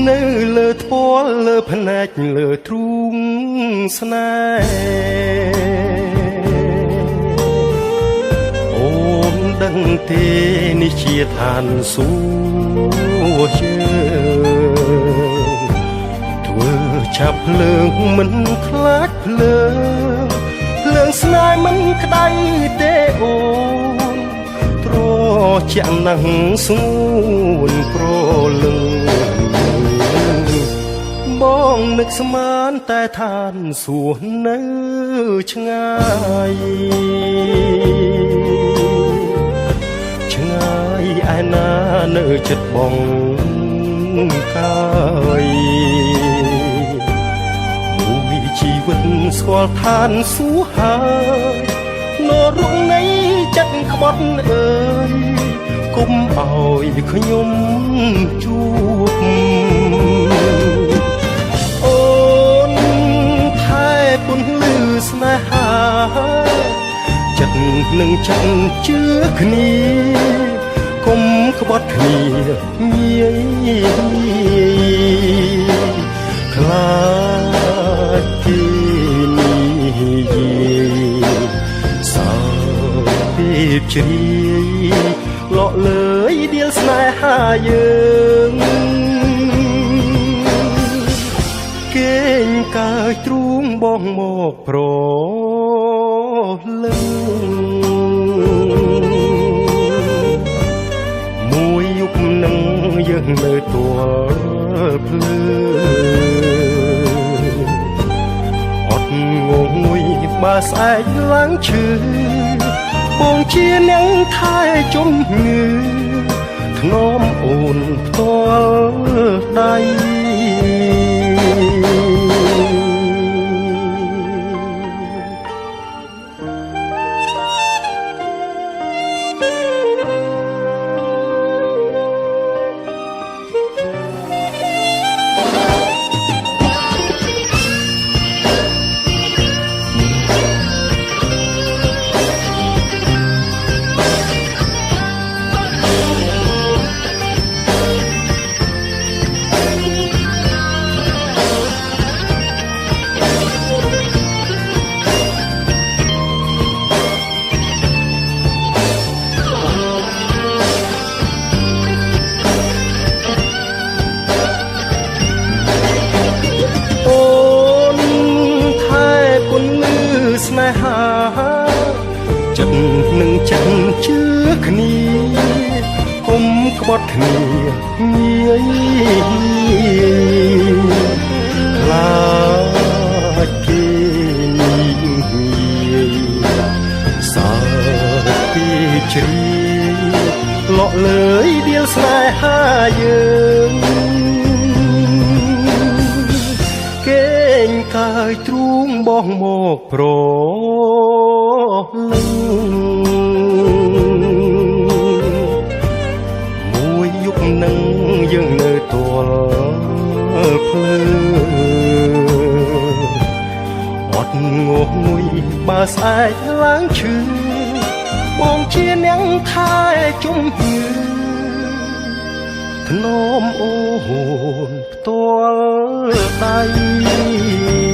នៅលើថ្ពាល់លើភ្នែកលើទ្រូងស្នេហ៍អូនដឹងទេនេះជាឋានសួគ៌យើងធ្វើចាប់ភ្លើងមិនខ្លាចភ្លើងស្នេហ៍មិនក្តៅទេអូនត្រជាក់ណាស់ស្ងួនប្រលឹងបងនឹកស្មានតែឋានសួគ៌នៅឆ្ងាយឆ្ងាយឯណានៅចិត្តបងកាយមួយជីវិតស្គាល់ឋានសួគ៌ហើយនរងនៃចិត្តក្បត់អើយគុំឲ្យខ្ញុំជួបអូនថែពន្លឺស្នេហាចិត្តនឹងចិត្តជឿគ្នាគុំក្បត់គ្នាងាយខ្លាចគេនេះសើពីជ្រាយលក់លើយដៀលស្នេហាយើងគេងកើយទ្រូងបងមកប្រលឹងមួយយុគនឹងយើងនៅទាល់ភ្លើអត់ងងុយបើស្អែកឡើងឈឺបងជាអ្នកថែជំងឺធ្នមអូនផ្ទាល់ដៃស្នេហាចិត្តនឹងចិត្តជឿគ្នាគុំក្បត់គ្នាងាយខ្លាចគេនេះសើពីជ្រាយលក់លើយដៀលស្នេហាយើងគេងកើយទ្រូងបងមកប្រលឹងមួយយុគនឹងយើងនៅទាល់ភ្លើអត់ងងុយបើស្អែកឡើងឈឺបងជាអ្នកថែជំងឺធ្នមអូនផ្ទាល់ដៃ